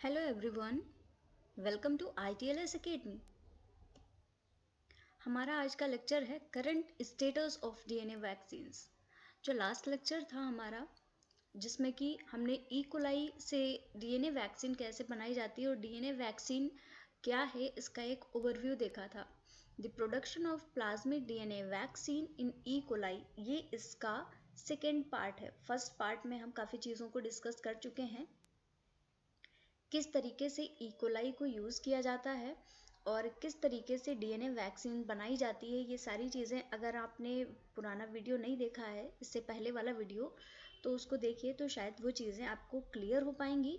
Hello everyone, welcome to ITLS academy. हमारा आज का लेक्चर है current status of DNA vaccines. जो लास्ट लेक्चर था हमारा, जिसमें कि हमने ई कोलाई से डीएनए वैक्सीन कैसे बनाई जाती है और डीएनए वैक्सीन क्या है इसका एक ओवरव्यू देखा था। The production of plasmic DNA vaccine in E coli, ये इसका सेकेंड पार्ट है। फर्स्ट पार्ट में हम काफ़ी चीज़ों को डिस्कस कर चुके हैं, किस तरीके से ई कोलाई को यूज़ किया जाता है और किस तरीके से डीएनए वैक्सीन बनाई जाती है। ये सारी चीज़ें अगर आपने पुराना वीडियो नहीं देखा है, इससे पहले वाला वीडियो, तो उसको देखिए तो शायद वो चीज़ें आपको क्लियर हो पाएंगी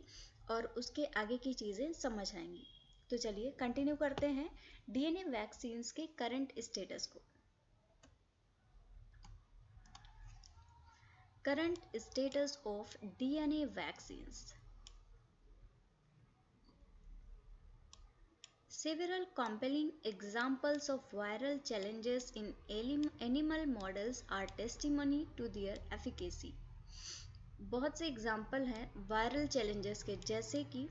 और उसके आगे की चीज़ें समझ आएंगी। तो चलिए कंटिन्यू करते हैं डीएनए वैक्सीन्स के करंट स्टेटस को। Current status of DNA vaccines. Several compelling examples of viral challenges in animal models are testimony to their efficacy. बहुत से एग्जाम्पल हैं वायरल चैलेंजेस के, जैसे कि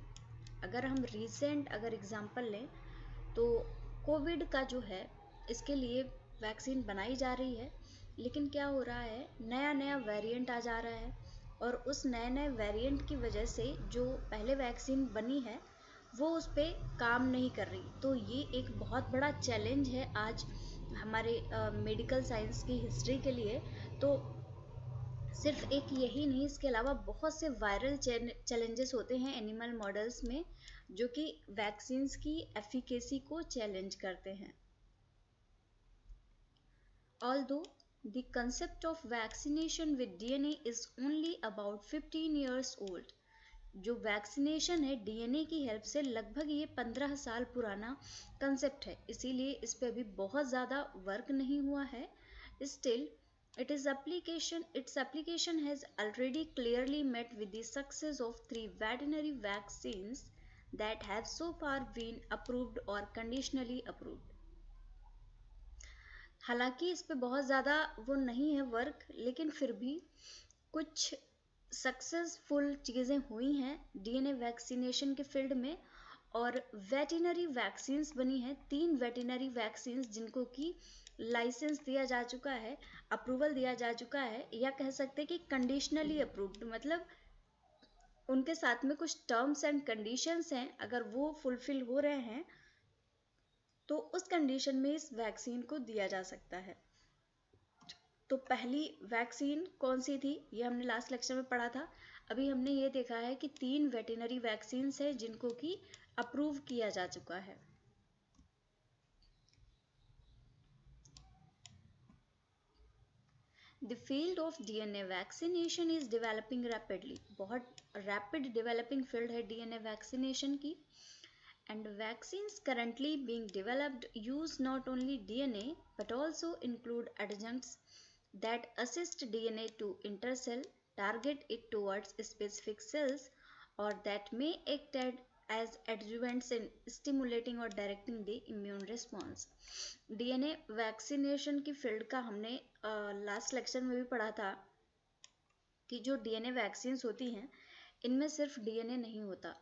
अगर हम रिसेंट एग्जाम्पल लें तो कोविड का जो है, इसके लिए वैक्सीन बनाई जा रही है, लेकिन क्या हो रहा है, नया नया वेरिएंट आ जा रहा है और उस नए नए वेरिएंट की वजह से जो पहले वैक्सीन बनी है वो उस पर काम नहीं कर रही। तो ये एक बहुत बड़ा चैलेंज है आज हमारे मेडिकल साइंस की हिस्ट्री के लिए। तो सिर्फ एक यही नहीं, इसके अलावा बहुत से वायरल चैलेंजेस होते हैं एनिमल मॉडल्स में, जो कि वैक्सीन्स की एफिकेसी को चैलेंज करते हैं। Although the concept of vaccination with DNA is only about 15 years old, जो वैक्सीनेशन है डीएनए की हेल्प से, लगभग ये 15 साल पुराना कंसेप्ट है, इसीलिए इस पे अभी बहुत ज़्यादा वर्क नहीं हुआ है। Still its application has already clearly met with the success of 3 veterinary vaccines that have so far been approved or conditionally approved. हालांकि इस पे बहुत ज़्यादा वो नहीं है वर्क, लेकिन फिर भी कुछ सक्सेसफुल चीज़ें हुई हैं डीएनए वैक्सीनेशन के फील्ड में, और वेटिनरी वैक्सीन्स बनी हैं 3 वेटिनरी वैक्सीन्स जिनको कि लाइसेंस दिया जा चुका है, अप्रूवल दिया जा चुका है, या कह सकते हैं कि कंडीशनली अप्रूव्ड, मतलब उनके साथ में कुछ टर्म्स एंड कंडीशंस हैं, अगर वो फुलफिल हो रहे हैं तो उस कंडीशन में इस वैक्सीन को दिया जा सकता है। तो पहली वैक्सीन कौन सी थी, ये हमने लास्ट लेक्चर में पढ़ा था। अभी हमने ये देखा है कि 3 वेटिनरी वैक्सीन्स हैं जिनको कि अप्रूव किया जा चुका है। The field of DNA vaccination is developing rapidly. बहुत रैपिड डेवलपिंग फील्ड है डीएनए वैक्सीनेशन की। And vaccines currently being developed use not only DNA but also include adjuncts that assist DNA to intercell, target it towards specific cells, or that may act as adjuvants in stimulating or directing the immune response. DNA vaccination की field का हमने last lecture में भी पढ़ा था कि जो DNA vaccines होती हैं इनमें सिर्फ डीएनए नहीं होता,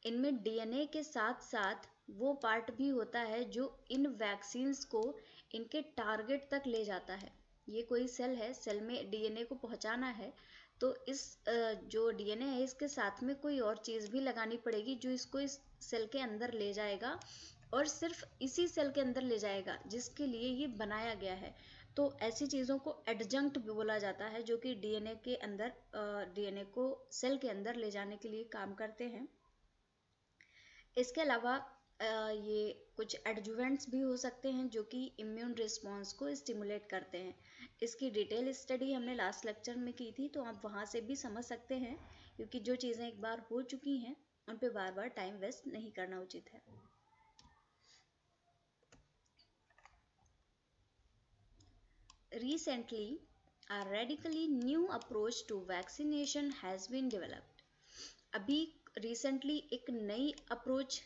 इनमें डीएनए के साथ साथ वो पार्ट भी होता है जो इन वैक्सीन्स को इनके टारगेट तक ले जाता है। ये कोई सेल है, सेल में डीएनए को पहुंचाना है, तो इस जो डीएनए है इसके साथ में कोई और चीज़ भी लगानी पड़ेगी जो इसको इस सेल के अंदर ले जाएगा, और सिर्फ इसी सेल के अंदर ले जाएगा जिसके लिए ये बनाया गया है। तो ऐसी चीज़ों को एडजंक्ट भी बोला जाता है, जो कि डीएनए के अंदर डीएनए को सेल के अंदर ले जाने के लिए काम करते हैं। इसके अलावा ये कुछ एडजुवेंट्स भी हो सकते हैं जो कि इम्यून रिस्पॉन्स को स्टिमुलेट करते हैं। इसकी डिटेल स्टडी हमने लास्ट लेक्चर में की थी, तो आप वहाँ से भी समझ सकते हैं, क्योंकि जो चीज़ें एक बार हो चुकी हैं उन पे बार बार टाइम वेस्ट नहीं करना उचित है। Recently, a radically new approach to vaccination has been developed. अभी रिसेंटली एक नई अप्रोच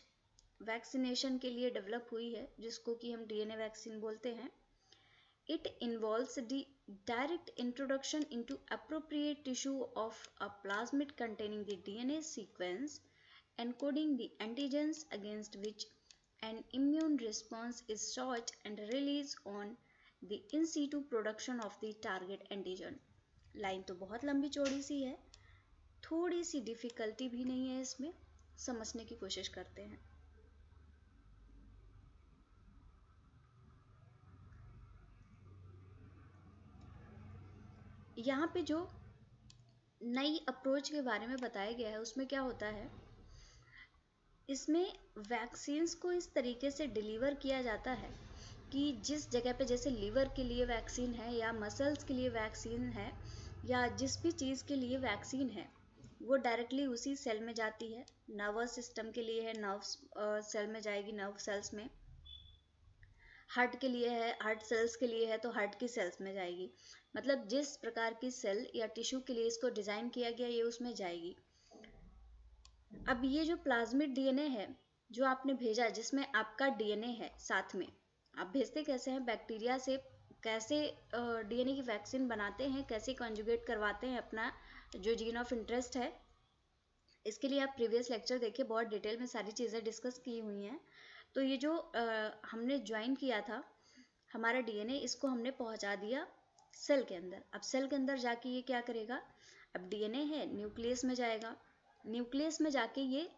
वैक्सीनेशन के लिए डेवलप हुई है जिसको कि हम डीएनए वैक्सीन बोलते हैं। It involves the direct introduction into appropriate tissue of a plasmid containing the DNA sequence encoding the antigens against which an immune response is sought and released on the in situ production of the target antigen. Line तो बहुत लंबी चौड़ी सी है, थोड़ी सी difficulty भी नहीं है इसमें, समझने की कोशिश करते हैं। यहाँ पे जो नई अप्रोच के बारे में बताया गया है उसमें क्या होता है, इसमें वैक्सीन्स को इस तरीके से डिलीवर किया जाता है कि जिस जगह पे, जैसे लीवर के लिए वैक्सीन है या मसल्स के लिए वैक्सीन है या जिस भी चीज़ के लिए वैक्सीन है, वो डायरेक्टली उसी सेल में जाती है। नर्वस सिस्टम के लिए है, नर्व सेल में जाएगी, नर्व सेल्स में। हार्ट के लिए है, हार्ट सेल्स के लिए है तो हार्ट की सेल्स में जाएगी। मतलब जिस प्रकार की सेल या टिश्यू के लिए इसको डिज़ाइन किया गया ये उसमें जाएगी। अब ये जो प्लाज्मिड डीएनए है जो आपने भेजा, जिसमें आपका डीएनए है साथ में, आप भेजते कैसे हैं, बैक्टीरिया से कैसे डीएनए की वैक्सीन बनाते हैं, कैसे कॉन्जुगेट करवाते हैं अपना जो जीन ऑफ इंटरेस्ट है, इसके लिए आप प्रीवियस लेक्चर देखिए, बहुत डिटेल में सारी चीज़ें डिस्कस की हुई हैं। तो ये जो हमने ज्वाइन किया था हमारा डीएनए, इसको हमने पहुंचा दिया सेल के अंदर। अब सेल के अंदर जाके ये क्या करेगा, अब डीएनए है, न्यूक्लियस में जाएगा, न्यूक्लियस में जाके ये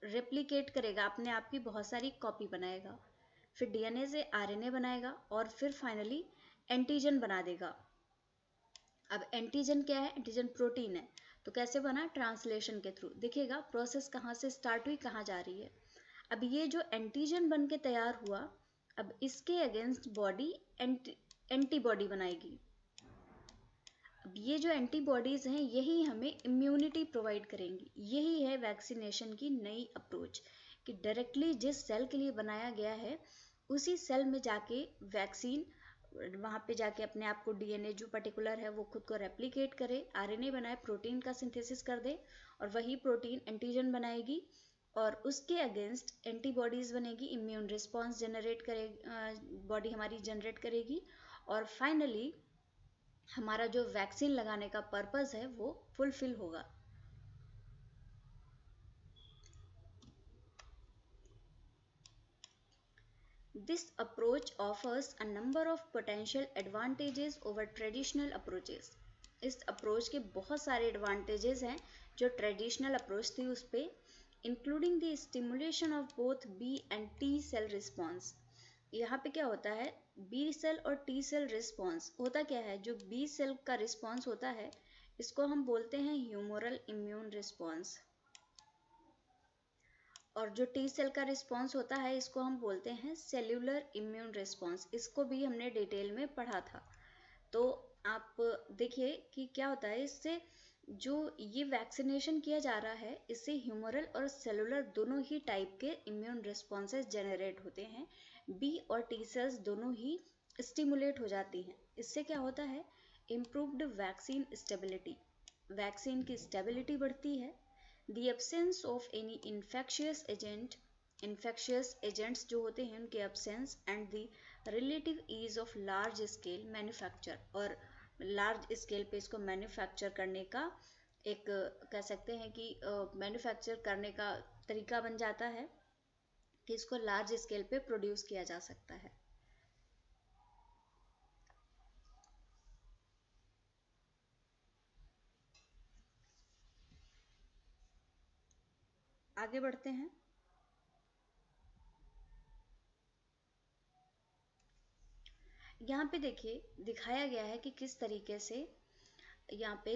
रेप्लिकेट करेगा, अपने आप की बहुत सारी कॉपी बनाएगा, फिर डीएनए से आरएनए बनाएगा और फिर फाइनली एंटीजन बना देगा। अब एंटीजन क्या है, एंटीजन प्रोटीन है, तो कैसे बना, ट्रांसलेशन के थ्रू दिखेगा प्रोसेस कहाँ से स्टार्ट हुई कहाँ जा रही है। अब ये जो एंटीजन बन के तैयार हुआ, अब इसके अगेंस्ट बॉडी एंटीबॉडी बनाएगी। अब ये जो एंटीबॉडीज हैं यही हमें इम्यूनिटी प्रोवाइड करेंगी। यही है वैक्सीनेशन की नई अप्रोच कि डायरेक्टली जिस सेल के लिए बनाया गया है उसी सेल में जाके वैक्सीन, वहाँ पे जाके अपने आप को डीएनए जो पर्टिकुलर है वो खुद को रेप्लिकेट करे, आरएनए बनाए, प्रोटीन का सिंथेसिस कर दे और वही प्रोटीन एंटीजन बनाएगी और उसके अगेंस्ट एंटीबॉडीज बनेगी, इम्यून रिस्पॉन्स जनरेट करे, बॉडी हमारी जनरेट करेगी और फाइनली हमारा जो वैक्सीन लगाने का पर्पस है वो फुलफिल होगा। This approach offers a number of potential advantages over traditional approaches. इस अप्रोच के बहुत सारे एडवांटेजेस हैं जो ट्रेडिशनल अप्रोच थी उस पे, including the stimulation of both B and T cell response. यहाँ पे क्या होता है, बी सेल और टी सेल रिस्पॉन्स होता क्या है, जो बी सेल का रिस्पॉन्स होता है इसको हम बोलते हैं ह्यूमोरल इम्यून रिस्पॉन्स, और जो टी सेल का रिस्पॉन्स होता है इसको हम बोलते हैं सेल्यूलर इम्यून रिस्पॉन्स। इसको भी हमने डिटेल में पढ़ा था। तो आप देखिए कि क्या होता है, इससे जो ये वैक्सीनेशन किया जा रहा है इससे ह्यूमरल और सेलुलर दोनों ही टाइप के इम्यून रिस्पॉन्सेस जनरेट होते हैं। बी और टी सेल्स दोनों ही स्टिमुलेट हो जाती हैं। इससे क्या होता है, इम्प्रूव्ड वैक्सीन स्टेबिलिटी, वैक्सीन की स्टेबिलिटी बढ़ती है। The absence of any infectious agents जो होते हैं उनके absence and the relative ease of large scale manufacture, और large scale पे इसको manufacture करने का एक कह सकते हैं कि manufacture करने का तरीका बन जाता है कि इसको large scale पे produce किया जा सकता है। आगे बढ़ते हैं। यहाँ पे देखिए दिखाया गया है कि किस तरीके से यहाँ पे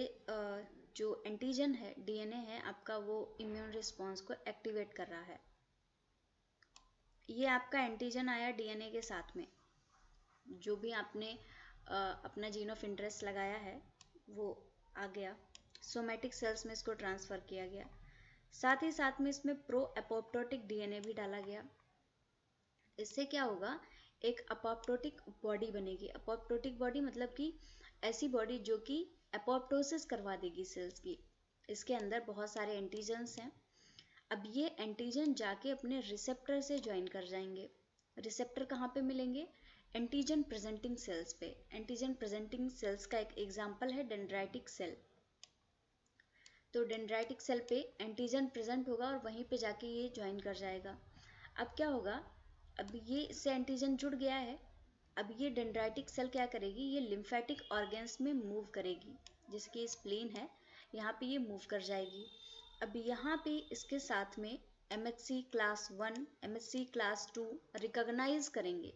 जो एंटीजन है, डीएनए है आपका, वो इम्यून रिस्पॉन्स को एक्टिवेट कर रहा है। ये आपका एंटीजन आया डीएनए के साथ में, जो भी आपने अपना जीन ऑफ इंटरेस्ट लगाया है वो आ गया, सोमैटिक सेल्स में इसको ट्रांसफर किया गया, साथ ही साथ में इसमें प्रो एपोप्टोटिक डीएनए भी डाला गया। इससे क्या होगा, एक अपोप्टोटिक बॉडी बनेगी। अपोप्टोटिक बॉडी मतलब कि ऐसी बॉडी जो कि एपोप्टोसिस करवा देगी सेल्स की। इसके अंदर बहुत सारे एंटीजन्स हैं। अब ये एंटीजन जाके अपने रिसेप्टर से ज्वाइन कर जाएंगे। रिसेप्टर कहाँ पे मिलेंगे, एंटीजन प्रेजेंटिंग सेल्स पे। एंटीजन प्रेजेंटिंग सेल्स का एक एग्जाम्पल है डेंड्राइटिक सेल। तो डेंड्राइटिक सेल पे एंटीजन प्रेजेंट होगा और वहीं पे जाके ये ज्वाइन कर जाएगा। अब क्या होगा, अब ये इससे एंटीजन जुड़ गया है, अब ये डेंड्राइटिक सेल क्या करेगी, ये लिम्फेटिक ऑर्गन्स में मूव करेगी, जैसे कि स्प्लीन है, यहाँ पे ये मूव कर जाएगी। अब यहाँ पे इसके साथ में MHC class 1, MHC class 2 recognise करेंगे।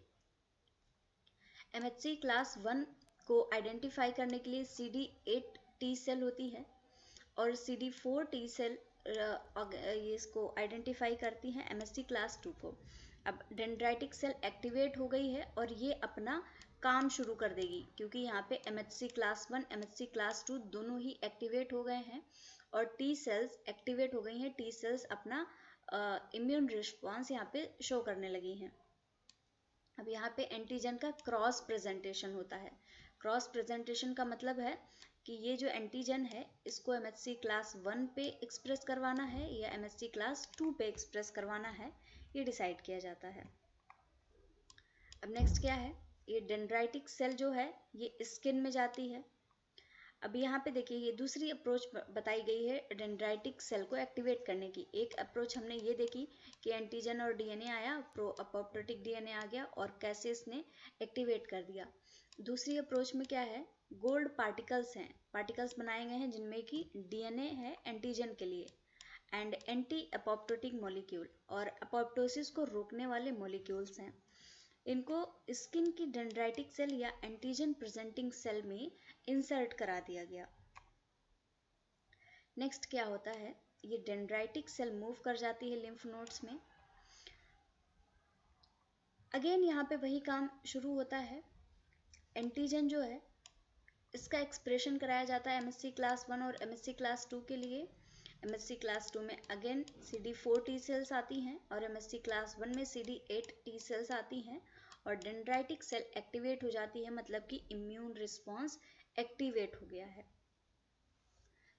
MHC क्लास 1 को आइडेंटिफाई करने के लिए CD8 टी सेल होती है और CD4 टी सेल ये इसको आइडेंटिफाई करती हैं MHC क्लास 2 को। अब डेंड्राइटिक सेल एक्टिवेट हो गई है और ये अपना काम शुरू कर देगी, क्योंकि यहाँ पे MHC क्लास 1, MHC क्लास 2 दोनों ही एक्टिवेट हो गए हैं और टी सेल्स एक्टिवेट हो गई हैं। टी सेल्स अपना इम्यून रिस्पॉन्स यहाँ पे शो करने लगी हैं। अब यहाँ पे एंटीजन का क्रॉस प्रेजेंटेशन होता है। क्रॉस प्रेजेंटेशन का मतलब है कि ये जो एंटीजन है इसको MHC क्लास 1 पे एक्सप्रेस करवाना है या MHC क्लास 2 पे एक्सप्रेस करवाना है, ये डिसाइड किया जाता है। अब नेक्स्ट क्या है, ये डेंड्राइटिक सेल जो है ये स्किन में जाती है। अब यहाँ पे देखिए ये दूसरी अप्रोच बताई गई है डेंड्राइटिक सेल को एक्टिवेट करने की। एक अप्रोच हमने ये देखी कि एंटीजन और DNA आया, अपोप्टोटिक DNA आ गया और कैसे इसने एक्टिवेट कर दिया। दूसरी अप्रोच में क्या है, गोल्ड पार्टिकल्स हैं, पार्टिकल्स बनाए गए हैं जिनमें कि DNA है एंटीजन के लिए एंड एंटी अपोप्टोटिक मॉलिक्यूल और अपोप्टोसिस को रोकने वाले मॉलिक्यूल्स हैं। इनको स्किन की डेंड्राइटिक सेल या एंटीजन प्रेजेंटिंग सेल में इंसर्ट करा दिया गया। नेक्स्ट क्या होता है, ये डेंड्राइटिक सेल मूव कर जाती है लिम्फ नोड्स में। अगेन यहाँ पे वही काम शुरू होता है। एंटीजन जो है इसका एक्सप्रेशन कराया जाता है MHC क्लास 1 और MHC क्लास 2 के लिए। MHC क्लास 2 में अगेन CD4 टी सेल्स आती हैं और MHC क्लास 1 में CD8 टी सेल्स आती हैं और डेंड्राइटिक सेल एक्टिवेट हो जाती है, मतलब कि इम्यून रिस्पॉन्स एक्टिवेट हो गया है।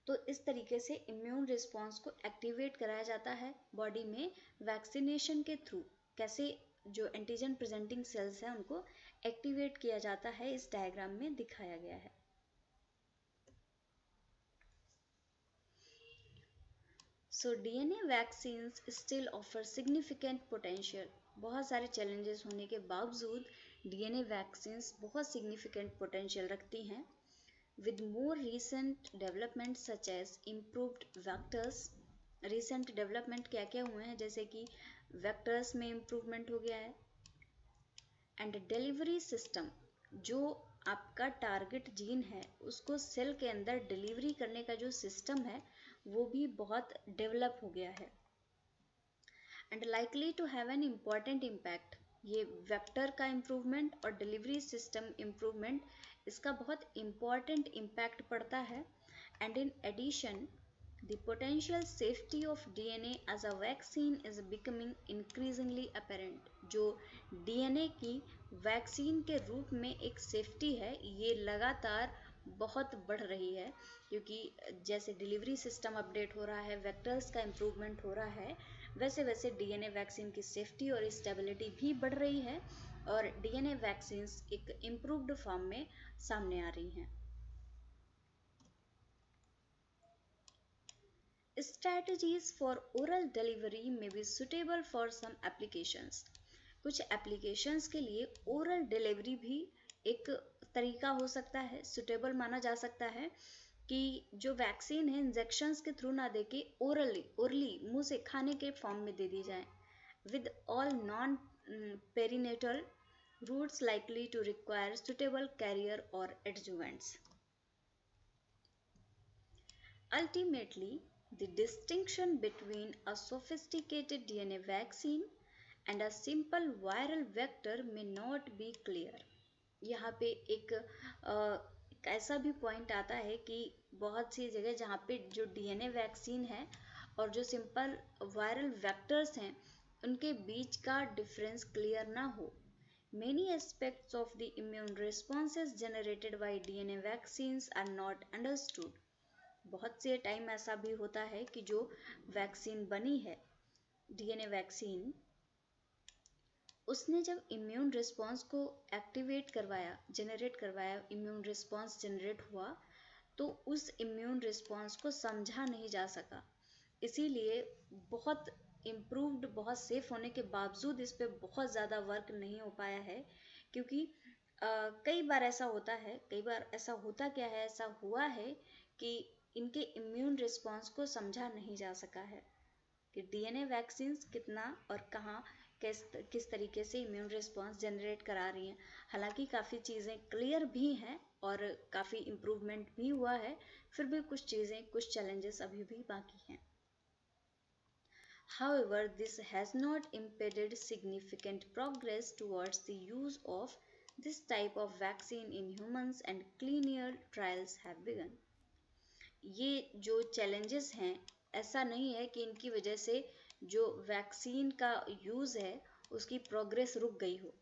तो इस तरीके से इम्यून रिस्पॉन्स को एक्टिवेट कराया जाता है बॉडी में वैक्सीनेशन के थ्रू। कैसे जो एंटीजन प्रेजेंटिंग सेल्स हैं उनको एक्टिवेट किया जाता है, इस डायग्राम में दिखाया गया है। सो DNA vaccines still offer significant potential. बहुत सारे चैलेंजेस होने के बावजूद DNA वैक्सीन्स बहुत सिग्निफिकेंट पोटेंशियल रखती हैं। With more recent developments such as improved vectors, recent development क्या क्या हुए हैं, जैसे कि vectors में improvement हो गया है and delivery system, जो आपका टारगेट जीन है उसको सेल के अंदर डिलीवरी करने का जो सिस्टम है वो भी बहुत डेवलप हो गया है and likely to have an important impact. ये वेक्टर का इम्प्रूवमेंट और डिलीवरी सिस्टम इम्प्रूवमेंट, इसका बहुत इम्पॉर्टेंट इम्पैक्ट पड़ता है। And in addition the potential safety of DNA as a vaccine is becoming increasingly apparent. जो DNA की वैक्सीन के रूप में एक सेफ्टी है ये लगातार बहुत बढ़ रही है, क्योंकि जैसे डिलीवरी सिस्टम अपडेट हो रहा है, वेक्टर्स का इम्प्रूवमेंट हो रहा है, वैसे वैसे DNA वैक्सीन की सेफ्टी और स्टेबिलिटी भी बढ़ रही है और DNA वैक्सीन्स एक इम्प्रूव्ड फॉर्म में सामने आ रही हैं। Strategies for oral delivery may be suitable for some applications. कुछ एप्लीकेशंस के लिए ओरल डिलीवरी भी एक तरीका हो सकता है, सुटेबल माना जा सकता है कि जो वैक्सीन है इंजेक्शंस के थ्रू ना देके ओरली मुंह से खाने के फॉर्म में दे दी जाए with all non perinatal routes likely to require suitable carrier और adjuvants. Ultimately, the distinction between a sophisticated DNA vaccine and a simple viral vector may not be clear. यहाँ पे एक ऐसा भी पॉइंट आता है कि बहुत सी जगह जहाँ पे जो DNA वैक्सीन है और जो सिंपल वायरल वेक्टर्स हैं उनके बीच का डिफरेंस क्लियर ना हो। Many aspects of the immune responses generated by DNA vaccines are not understood. बहुत से टाइम ऐसा भी होता है कि जो वैक्सीन बनी है DNA वैक्सीन, उसने जब इम्यून रिस्पॉन्स को एक्टिवेट करवाया, जनरेट करवाया, इम्यून रिस्पॉन्स जनरेट हुआ तो उस इम्यून रिस्पॉन्स को समझा नहीं जा सका। इसीलिए बहुत इम्प्रूव्ड, बहुत सेफ होने के बावजूद इस पे बहुत ज़्यादा वर्क नहीं हो पाया है, क्योंकि कई बार ऐसा होता है, कई बार ऐसा होता क्या है, ऐसा हुआ है कि इनके इम्यून रिस्पॉन्स को समझा नहीं जा सका है कि डीएनए वैक्सीन्स कितना और कहाँ किस तरीके से इम्यून रिस्पॉन्स जनरेट करा रही हैं। हालांकि काफ़ी चीज़ें क्लियर भी हैं और काफ़ी इम्प्रूवमेंट भी हुआ है, फिर भी कुछ चीज़ें, कुछ चैलेंजेस अभी भी बाकी हैं। However, this has not impeded significant progress towards the use of this type of vaccine in humans and clinical trials have begun. ये जो challenges हैं, ऐसा नहीं है कि इनकी वजह से जो वैक्सीन का यूज़ है उसकी प्रोग्रेस रुक गई हो।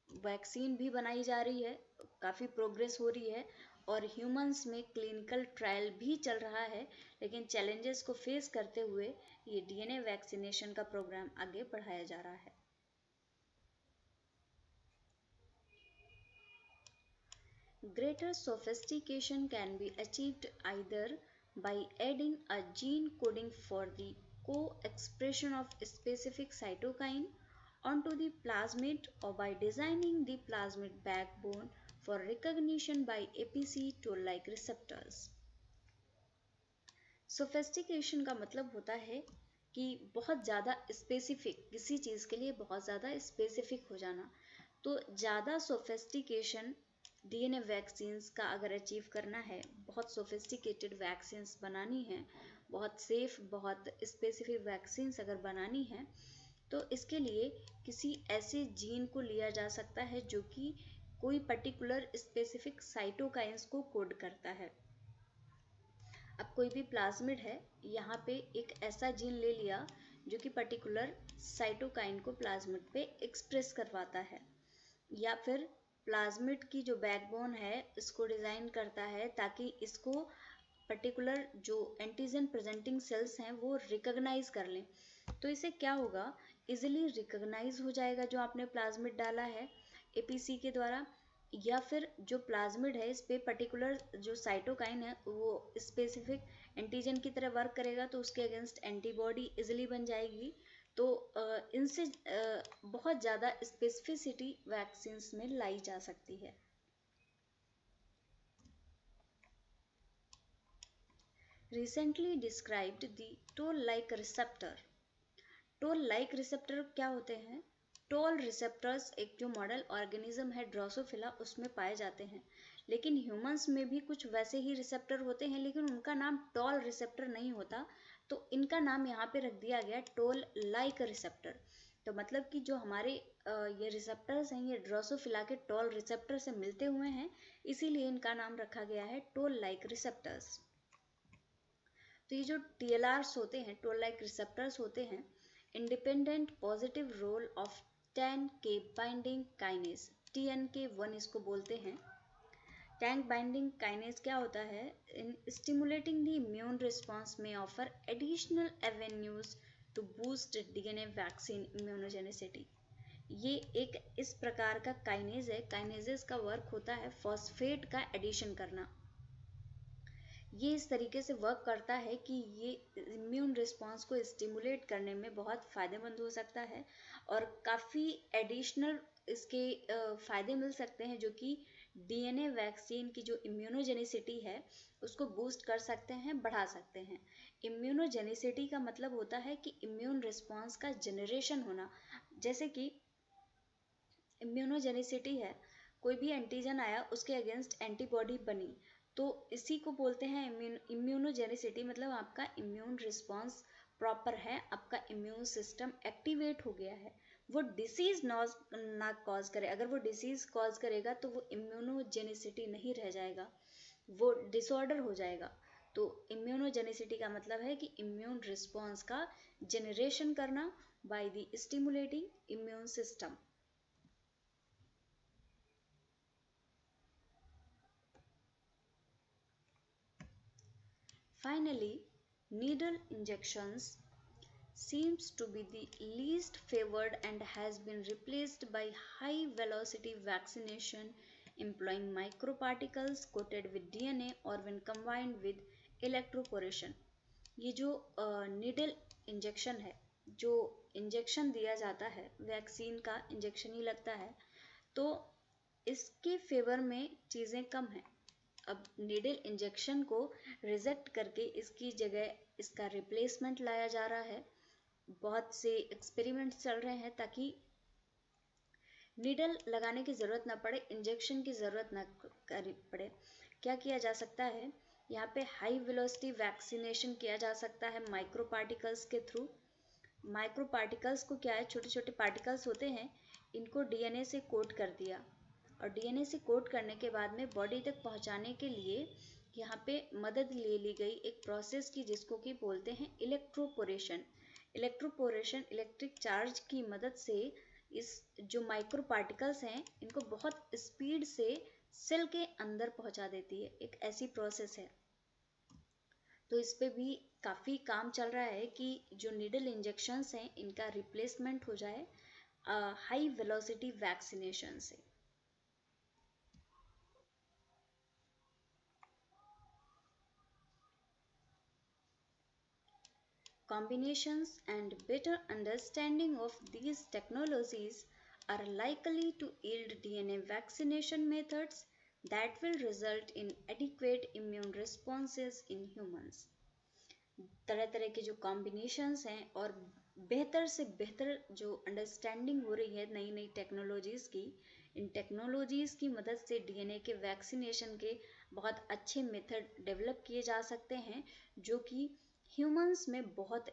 वैक्सीन भी बनाई जा रही है, काफ़ी प्रोग्रेस हो रही है और ह्यूमंस में क्लिनिकल ट्रायल भी चल रहा है, लेकिन चैलेंजेस को फेस करते हुए ये डीएनए वैक्सीनेशन का प्रोग्राम आगे बढ़ाया जा रहा है। Greater sophistication can be achieved either by adding a gene coding for the co-expression of specific cytokine onto the plasmid or by designing the plasmid backbone for recognition by APC toll-like receptors. Sophistication का मतलब होता है कि बहुत ज़्यादा specific, किसी चीज़ के लिए बहुत ज़्यादा स्पेसिफिक हो जाना। तो ज़्यादा सोफिस्टिकेशन डीएनए वैक्सीन्स का अगर अचीव करना है, बहुत सोफिस्टिकेटेड वैक्सीन्स बनानी है, बहुत सेफ, बहुत स्पेसिफिक वैक्सीन्स अगर बनानी है, तो इसके लिए किसी ऐसे जीन को लिया जा सकता है जो कि कोई पर्टिकुलर स्पेसिफिक साइटोकाइंस को कोड करता है। अब कोई भी प्लाज्मिड है, यहाँ पे एक ऐसा जीन ले लिया जो कि पर्टिकुलर साइटोकाइन को प्लाज्मिड पे एक्सप्रेस करवाता है, या फिर प्लाज्मिड की जो बैकबोन है इसको डिज़ाइन करता है ताकि इसको पर्टिकुलर जो एंटीजन प्रेजेंटिंग सेल्स हैं वो रिकॉग्नाइज कर लें। तो इसे क्या होगा, इजीली रिकॉग्नाइज हो जाएगा जो आपने प्लाज्मिड डाला है एपीसी के द्वारा, या फिर जो प्लाज्मिड है इस पे पर्टिकुलर जो साइटोकाइन है वो स्पेसिफिक एंटीजन की तरह वर्क करेगा, तो उसके अगेंस्ट एंटीबॉडी इजीली बन जाएगी। तो इनसे बहुत ज़्यादा स्पेसिफिसिटी वैक्सीन्स में लाई जा सकती है। Recently described the toll like receptor. Toll like receptor क्या होते हैं? टोल रिसेप्टर्स एक जो मॉडल ऑर्गेनिज्म है ड्रोसोफिला उसमें पाए जाते हैं, लेकिन ह्यूमंस में भी कुछ वैसे ही रिसेप्टर होते हैं, लेकिन उनका नाम टोल रिसेप्टर नहीं होता, तो इनका नाम यहाँ पे रख दिया गया टोल लाइक रिसेप्टर। तो मतलब कि जो हमारे ये रिसेप्टर्स हैं ये ड्रोसोफिला के टोल रिसेप्टर से मिलते हुए हैं, इसीलिए इनका नाम रखा गया है टोल लाइक रिसेप्टर्स। तो ये जो टीएलआरस होते हैं, टोल लाइक रिसेप्टर्स होते हैं, independent positive role of tank के बाइंडिंग काइनेज, TNK1 इसको बोलते हैं। टैंक बाइंडिंग काइनेज क्या होता है? In stimulating the immune response में offer additional avenues to boost DNA vaccine immunogenicity. ये एक इस प्रकार का काइनेज है, काइनेजेस का वर्क होता है फॉस्फेट का एडिशन करना। ये इस तरीके से वर्क करता है कि ये इम्यून रिस्पॉन्स को स्टिमुलेट करने में बहुत फ़ायदेमंद हो सकता है और काफ़ी एडिशनल इसके फ़ायदे मिल सकते हैं जो कि डीएनए वैक्सीन की जो इम्यूनोजेनिसिटी है उसको बूस्ट कर सकते हैं, बढ़ा सकते हैं। इम्यूनोजेनिसिटी का मतलब होता है कि इम्यून रिस्पॉन्स का जनरेशन होना। जैसे कि इम्यूनोजेनिसिटी है, कोई भी एंटीजन आया उसके अगेंस्ट एंटीबॉडी बनी, तो इसी को बोलते हैं इम्यूनोजेनिसिटी। मतलब आपका इम्यून रिस्पॉन्स प्रॉपर है, आपका इम्यून सिस्टम एक्टिवेट हो गया है, वो डिसीज ना कॉज करे। अगर वो डिसीज कॉज करेगा तो वो इम्यूनोजेनिसिटी नहीं रह जाएगा, वो डिसऑर्डर हो जाएगा। तो इम्यूनोजेनिसिटी का मतलब है कि इम्यून रिस्पॉन्स का जनरेशन करना by the stimulating immune system. Finally, needle injections seems to be the least favored and has been replaced by high velocity vaccination employing microparticles coated with DNA or when combined with electroporation. ये जो needle injection है, जो injection दिया जाता है, vaccine का injection ही लगता है, तो इसके फेवर में चीज़ें कम हैं। अब नीडल इंजेक्शन को रिजेक्ट करके इसकी जगह इसका रिप्लेसमेंट लाया जा रहा है। बहुत से एक्सपेरिमेंट्स चल रहे हैं ताकि नीडल लगाने की ज़रूरत ना पड़े, इंजेक्शन की ज़रूरत ना पड़े। क्या किया जा सकता है, यहाँ पे हाई वेलोसिटी वैक्सीनेशन किया जा सकता है माइक्रो पार्टिकल्स के थ्रू। माइक्रो पार्टिकल्स को क्या है, छोटे छोटे पार्टिकल्स होते हैं, इनको डीएनए से कोट कर दिया और डीएनए से कोट करने के बाद में बॉडी तक पहुंचाने के लिए यहाँ पे मदद ले ली गई एक प्रोसेस की, जिसको कि बोलते हैं इलेक्ट्रोपोरेशन। इलेक्ट्रोपोरेशन इलेक्ट्रिक चार्ज की मदद से इस जो माइक्रो पार्टिकल्स हैं इनको बहुत स्पीड से सेल के अंदर पहुंचा देती है, एक ऐसी प्रोसेस है। तो इस पे भी काफ़ी काम चल रहा है कि जो नीडल इंजेक्शंस हैं इनका रिप्लेसमेंट हो जाए हाई वेलोसिटी वैक्सीनेशन से। Combinations and better understanding of these technologies are likely to yield DNA vaccination methods that will result in adequate immune responses in humans. तरह तरह के जो कॉम्बिनेशंस हैं और बेहतर से बेहतर जो अंडरस्टैंडिंग हो रही है नई नई टेक्नोलॉजीज़ की, इन टेक्नोलॉजीज़ की मदद से डीएनए के वैक्सीनेशन के बहुत अच्छे मेथड डेवलप किए जा सकते हैं, जो कि ह्यूमंस में बहुत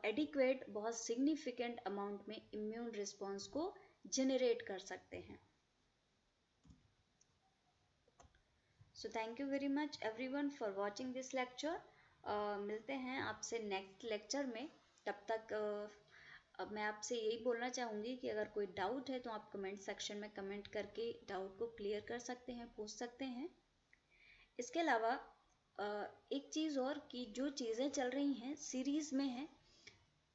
एडिक्वेट, बहुत सिग्निफिकेंट अमाउंट में इम्यून रिस्पॉन्स को जनरेट कर सकते हैं। So thank you very much everyone for watching this lecture. मिलते हैं आपसे नेक्स्ट लेक्चर में। तब तक अब मैं आपसे यही बोलना चाहूँगी कि अगर कोई डाउट है तो आप कमेंट सेक्शन में कमेंट करके डाउट को क्लियर कर सकते हैं, पूछ सकते हैं। इसके अलावा एक चीज़ और कि जो चीज़ें चल रही हैं सीरीज़ में हैं,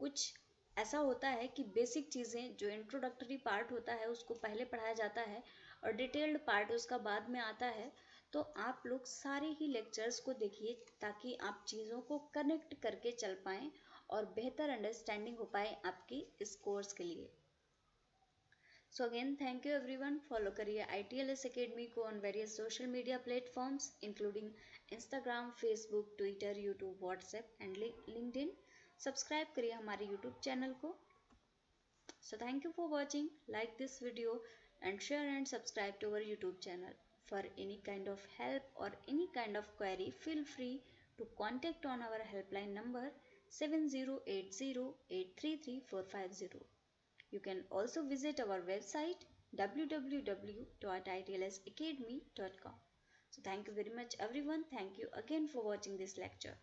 कुछ ऐसा होता है कि बेसिक चीज़ें जो इंट्रोडक्टरी पार्ट होता है उसको पहले पढ़ाया जाता है और डिटेल्ड पार्ट उसका बाद में आता है। तो आप लोग सारे ही लेक्चर्स को देखिए ताकि आप चीज़ों को कनेक्ट करके चल पाएँ और बेहतर अंडरस्टैंडिंग हो पाए आपकी इस कोर्स के लिए। So again thank you everyone. Follow करिए ITLS अकेडमी को on various social media platforms including Instagram, Facebook, Twitter, YouTube, WhatsApp and LinkedIn. Subscribe करिए हमारे यूट्यूब चैनल को। So thank you for watching, like this video and share and subscribe to our YouTube channel. For any kind of help or any kind of query, feel free to contact on our helpline number 7080833450. You can also visit our website www.itlsacademy.com. So thank you very much everyone. Thank you again for watching this lecture.